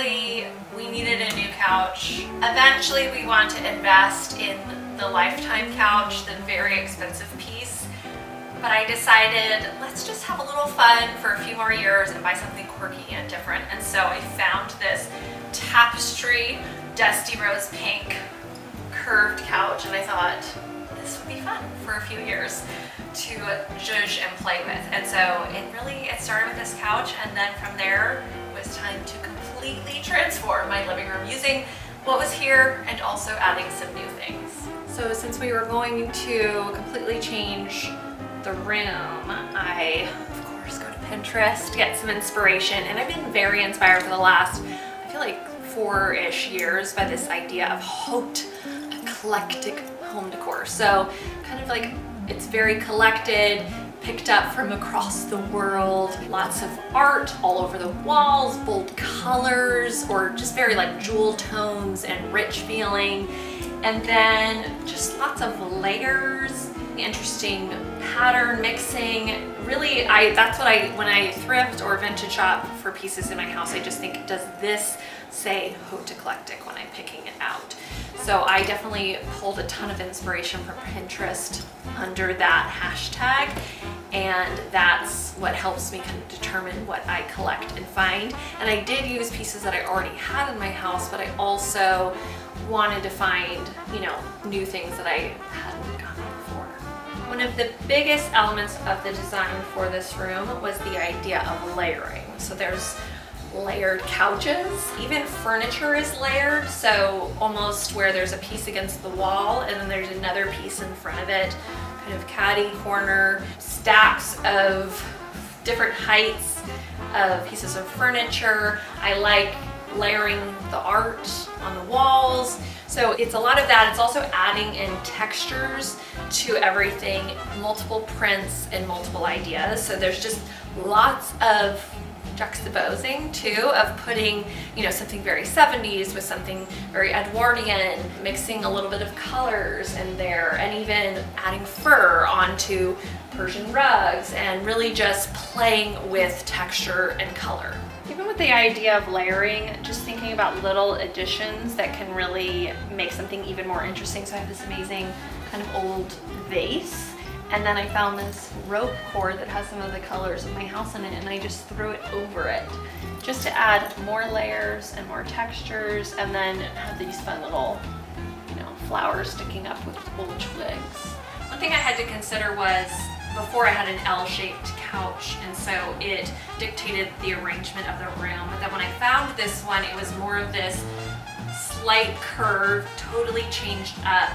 basically we needed a new couch. Eventually we want to invest in the Lifetime couch, the very expensive piece. But I decided, let's just have a little fun for a few more years and buy something quirky and different. And so I found this tapestry, dusty rose pink, curved couch, and I thought this would be fun for a few years to zhuzh and play with. And so it started with this couch, and then from there it was time to completely transform my living room using what was here and also adding some new things. So since we were going to completely change the room, I of course go to Pinterest to get some inspiration, and I've been very inspired for the last, I feel like 4-ish years by this idea of haute, eclectic home decor. So kind of like it's very collected, picked up from across the world, lots of art all over the walls, bold colors, or just very like jewel tones and rich feeling, and then just lots of layers, interesting pattern mixing. Really, that's what when I thrift or vintage shop for pieces in my house, I just think, does this say haute eclectic when I'm picking it out? So I definitely pulled a ton of inspiration from Pinterest under that hashtag, and that's what helps me kind of determine what I collect and find. And I did use pieces that I already had in my house, but I also wanted to find, new things that I hadn't gotten before. One of the biggest elements of the design for this room was the idea of layering. So there's layered couches, even furniture is layered, so almost where there's a piece against the wall and then there's another piece in front of it, kind of catty corner, stacks of different heights of pieces of furniture. I like layering the art on the walls. So it's a lot of that. It's also adding in textures to everything, multiple prints and multiple ideas. So there's just lots of juxtaposing too, of putting, something very 70s with something very Edwardian, mixing a little bit of colors in there, and even adding fur onto Persian rugs, and really just playing with texture and color. Even with the idea of layering, just thinking about little additions that can really make something even more interesting. So I have this amazing kind of old vase, and then I found this rope cord that has some of the colors of my house in it, and I just threw it over it just to add more layers and more textures, and then have these fun little, flowers sticking up with old twigs. One thing I had to consider was, before I had an L-shaped couch, and so it dictated the arrangement of the room. But then when I found this one, it was more of this slight curve, totally changed up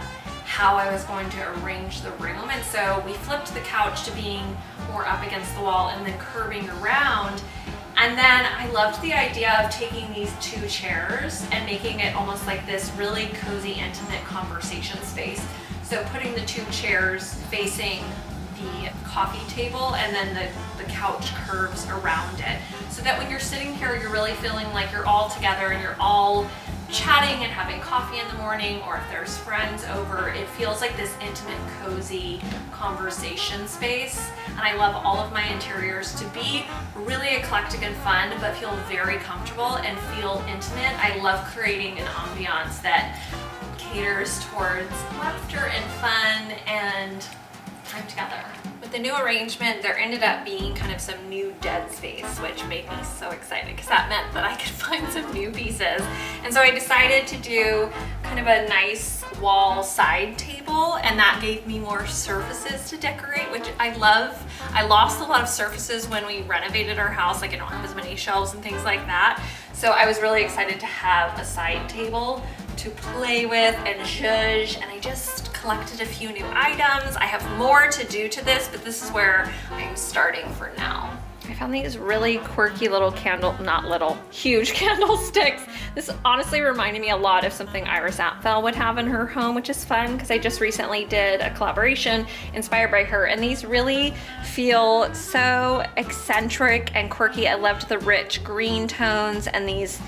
how I was going to arrange the room. And so we flipped the couch to being more up against the wall and then curving around. And then I loved the idea of taking these 2 chairs and making it almost like this really cozy, intimate conversation space. So putting the 2 chairs facing the coffee table, and then the couch curves around it, so that when you're sitting here, you're really feeling like you're all together and you're all chatting and having coffee in the morning, or if there's friends over, it feels like this intimate, cozy conversation space. And I love all of my interiors to be really eclectic and fun, but feel very comfortable and feel intimate. I love creating an ambiance that caters towards laughter and fun and time together. With the new arrangement, there ended up being kind of some new dead space, which made me so excited because that meant that I could find some new pieces. And so I decided to do kind of a nice wall side table, and that gave me more surfaces to decorate, which I love. I lost a lot of surfaces when we renovated our house, like I don't have as many shelves and things like that. So I was really excited to have a side table to play with and zhuzh, and I just collected a few new items. I have more to do to this, but this is where I'm starting for now. I found these really quirky little huge candlesticks. This honestly reminded me a lot of something Iris Apfel would have in her home, which is fun because I just recently did a collaboration inspired by her, and these really feel so eccentric and quirky. I loved the rich green tones and these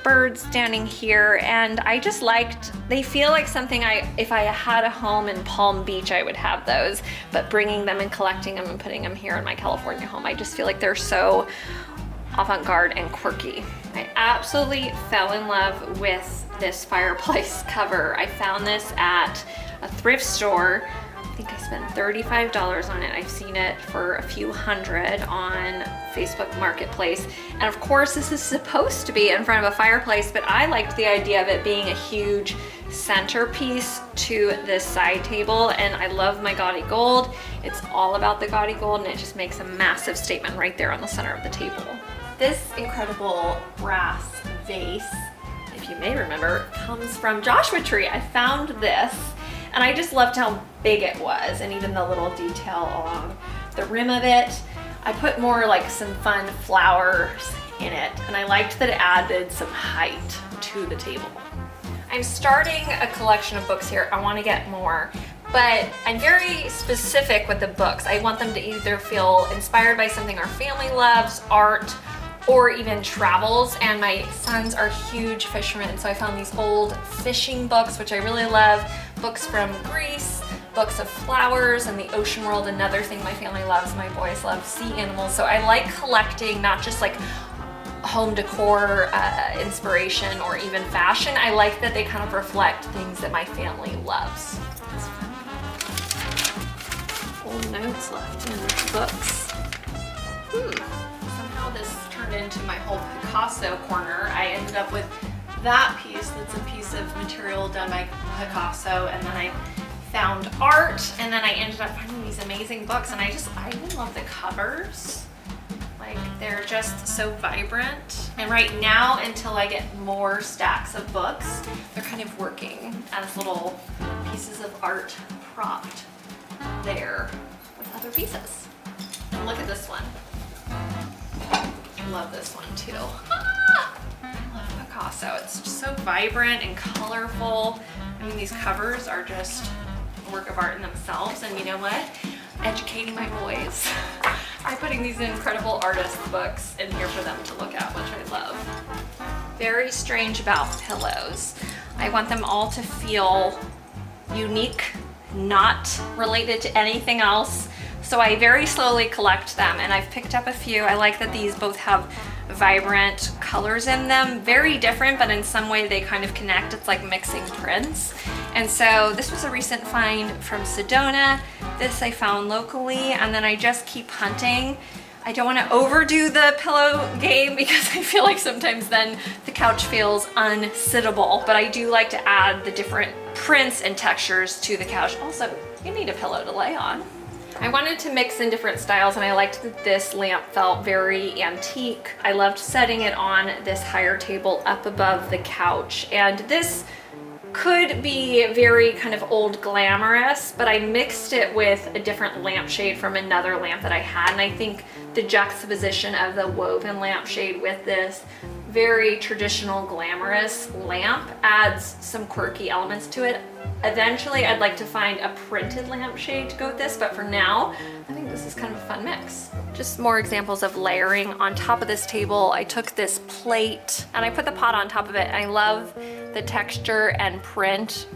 birds standing here, and I just liked, they feel like something if I had a home in Palm Beach, I would have those, but bringing them and collecting them and putting them here in my California home, I just feel like they're so avant-garde and quirky. I absolutely fell in love with this fireplace cover. I found this at a thrift store. I think I spent $35 on it. I've seen it for a few hundred on Facebook Marketplace. And of course, this is supposed to be in front of a fireplace, but I liked the idea of it being a huge centerpiece to this side table. And I love my gaudy gold. It's all about the gaudy gold, and it just makes a massive statement right there on the center of the table. This incredible brass vase, if you may remember, comes from Joshua Tree. I found this, and I just loved how big it was, and even the little detail along the rim of it. I put more like some fun flowers in it, and I liked that it added some height to the table. I'm starting a collection of books here. I want to get more, but I'm very specific with the books. I want them to either feel inspired by something our family loves, art, or even travels. And my sons are huge fishermen, so I found these old fishing books, which I really love. Books from Greece, books of flowers and the ocean world, another thing my family loves. My boys love sea animals, so I like collecting not just like home decor inspiration or even fashion. I like that they kind of reflect things that my family loves. Old notes left in books. Somehow this turned into my whole Picasso corner. I ended up with that piece that's a piece of material done by Picasso, and then I found art, and then I ended up finding these amazing books, and I even love the covers. Like, they're just so vibrant. And right now, until I get more stacks of books, they're kind of working as little pieces of art propped there with other pieces. And look at this one. I love this one too. I love Picasso. It's just so vibrant and colorful. I mean, these covers are just a work of art in themselves. And you know what? Educating my boys. I'm putting these incredible artist books in here for them to look at, which I love. Very strange about pillows. I want them all to feel unique, not related to anything else. So I very slowly collect them, and I've picked up a few. I like that these both have vibrant colors in them. Very different, but in some way they kind of connect. It's like mixing prints. And so this was a recent find from Sedona. This I found locally, and then I just keep hunting. I don't want to overdo the pillow game because I feel like sometimes then the couch feels unsittable, but I do like to add the different prints and textures to the couch. Also, you need a pillow to lay on. I wanted to mix in different styles, and I liked that this lamp felt very antique. I loved setting it on this higher table up above the couch, and this could be very kind of old glamorous, but I mixed it with a different lampshade from another lamp that I had, and I think the juxtaposition of the woven lampshade with this very traditional glamorous lamp adds some quirky elements to it. Eventually I'd like to find a printed lampshade to go with this, but for now I think this is kind of a fun mix. Just more examples of layering. On top of this table I took this plate and I put the pot on top of it. I love the texture and print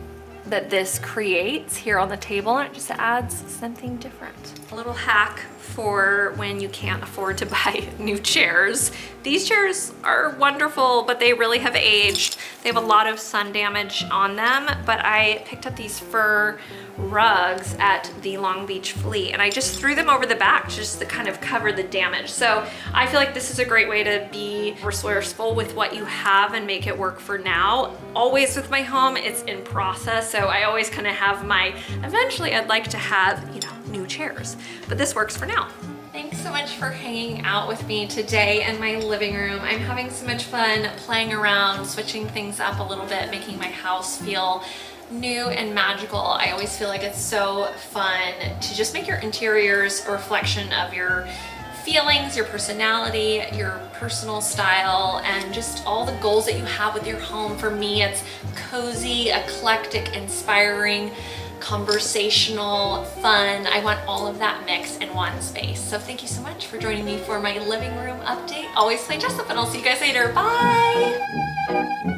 that this creates here on the table, and it just adds something different. A little hack for when you can't afford to buy new chairs. These chairs are wonderful, but they really have aged. They have a lot of sun damage on them, but I picked up these fur rugs at the Long Beach Flea, and I just threw them over the back just to kind of cover the damage. So I feel like this is a great way to be resourceful with what you have and make it work for now. Always with my home, it's in process, so I always kind of have my, eventually I'd like to have, you know, new chairs, but this works for now. Thanks so much for hanging out with me today in my living room. I'm having so much fun playing around, switching things up a little bit, making my house feel new and magical. I always feel like it's so fun to just make your interiors a reflection of your feelings, your personality, your personal style, and just all the goals that you have with your home. For me, it's cozy, eclectic, inspiring, conversational, fun. I want all of that mix in one space. So thank you so much for joining me for my living room update. Always play Jessup, and I'll see you guys later. Bye!